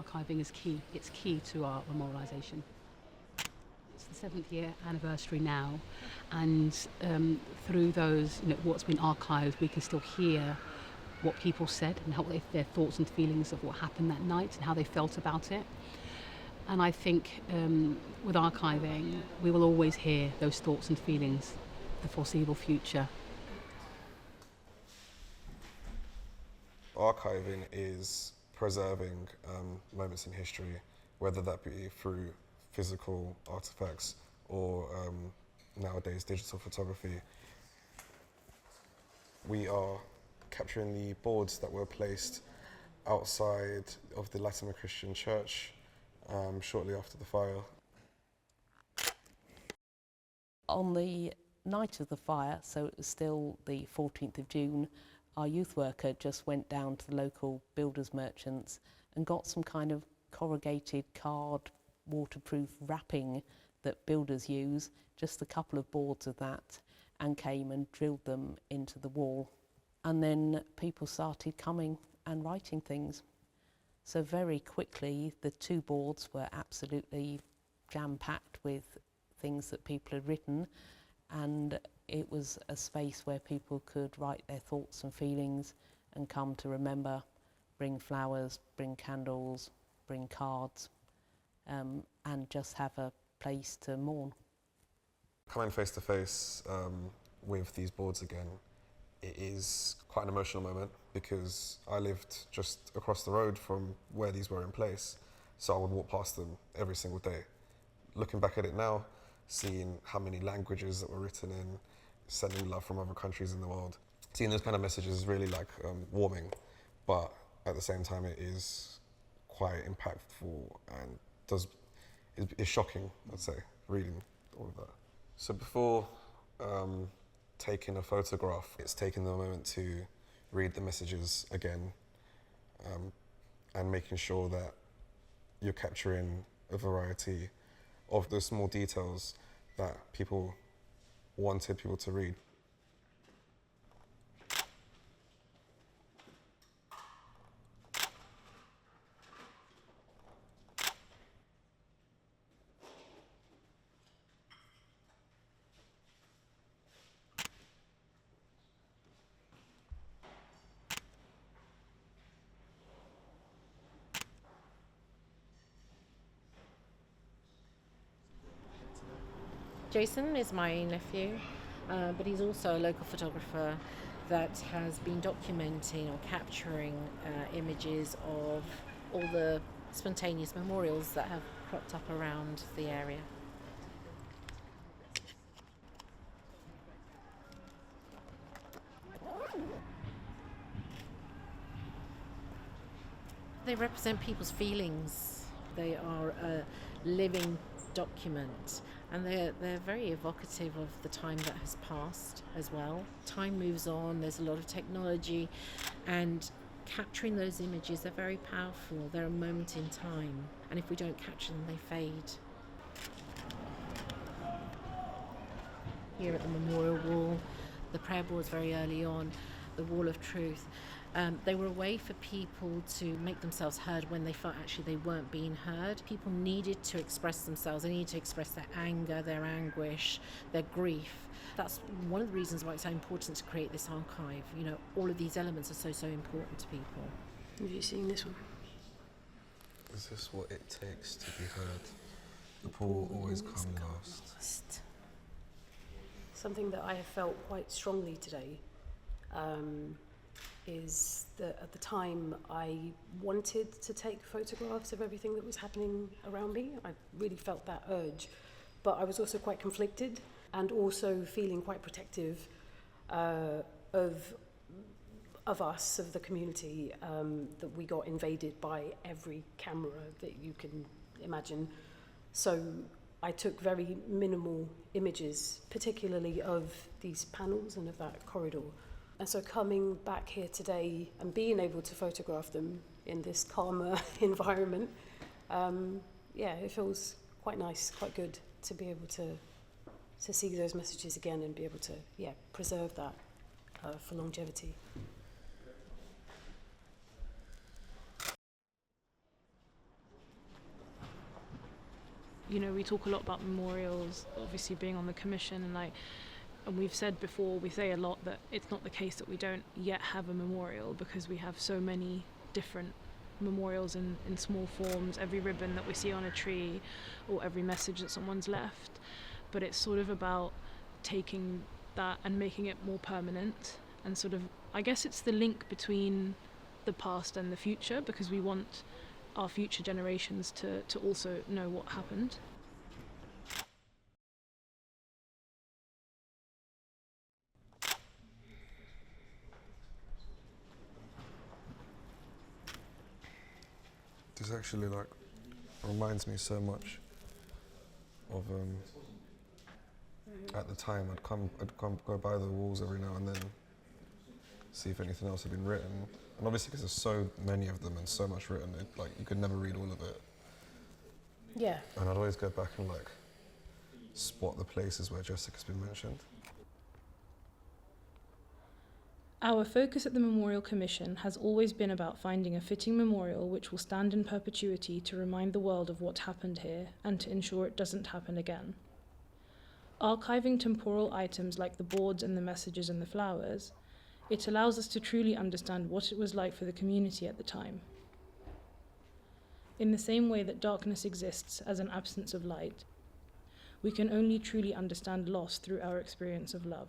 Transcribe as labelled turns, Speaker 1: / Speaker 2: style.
Speaker 1: archiving is key. It's key to our memorialisation. It's the 7th year anniversary now, and through those, what's been archived, we can still hear what people said and how their thoughts and feelings of what happened that night and how they felt about it. And I think with archiving, we will always hear those thoughts and feelings the foreseeable future.
Speaker 2: Archiving is preserving moments in history, whether that be through physical artifacts or nowadays digital photography. We are capturing the boards that were placed outside of the Latimer Christian Church shortly after the fire.
Speaker 3: On the night of the fire, so it was still the 14th of June, our youth worker just went down to the local builders merchants and got some kind of corrugated card waterproof wrapping that builders use, just a couple of boards of that, and came and drilled them into the wall. And then people started coming and writing things. So very quickly the 2 boards were absolutely jam-packed with things that people had written, and it was a space where people could write their thoughts and feelings and come to remember, bring flowers, bring candles, bring cards, and just have a place to mourn.
Speaker 2: Coming face to face with these boards again, it is quite an emotional moment because I lived just across the road from where these were in place, so I would walk past them every single day. Looking back at it now, seeing how many languages that were written in, sending love from other countries in the world, seeing those kind of messages is really warming, but at the same time it is quite impactful and is shocking, I'd say, reading all of that. So before taking a photograph, it's taking the moment to read the messages again and making sure that you're capturing a variety of the small details that people wanted people to read.
Speaker 4: Jason is my nephew, but he's also a local photographer that has been documenting or capturing images of all the spontaneous memorials that have cropped up around the area. They represent people's feelings. They are a living document, and they're very evocative of the time that has passed as well. Time moves on, there's a lot of technology, and capturing those images, they're very powerful. They're a moment in time, and if we don't capture them, they fade. Here at the memorial wall, the prayer boards very early on, the wall of truth, they were a way for people to make themselves heard when they felt actually they weren't being heard. People needed to express themselves. They needed to express their anger, their anguish, their grief. That's one of the reasons why it's so important to create this archive. You know, all of these elements are so important to people.
Speaker 5: Have you seen this one?
Speaker 2: Is this what it takes to be heard? The poor always come last.
Speaker 5: Something that I have felt quite strongly today is that at the time I wanted to take photographs of everything that was happening around me. I really felt that urge, but I was also quite conflicted and also feeling quite protective of us, of the community, that we got invaded by every camera that you can imagine. So I took very minimal images, particularly of these panels and of that corridor. And so coming back here today and being able to photograph them in this calmer environment, it feels quite nice, quite good to be able to see those messages again and be able to preserve that for longevity.
Speaker 6: You know, we talk a lot about memorials, obviously being on the commission, and we've said before, we say a lot that it's not the case that we don't yet have a memorial, because we have so many different memorials in small forms, every ribbon that we see on a tree or every message that someone's left. But it's sort of about taking that and making it more permanent, and sort of, I guess it's the link between the past and the future, because we want our future generations to also know what happened.
Speaker 2: This actually like reminds me so much of at the time I'd come go by the walls every now and then, see if anything else had been written, and obviously because there's so many of them and so much written, like you could never read all of it.
Speaker 5: Yeah.
Speaker 2: And I'd always go back and like spot the places where Jessica's been mentioned.
Speaker 6: Our focus at the Memorial Commission has always been about finding a fitting memorial which will stand in perpetuity to remind the world of what happened here and to ensure it doesn't happen again. Archiving temporal items like the boards and the messages and the flowers, it allows us to truly understand what it was like for the community at the time. In the same way that darkness exists as an absence of light, we can only truly understand loss through our experience of love.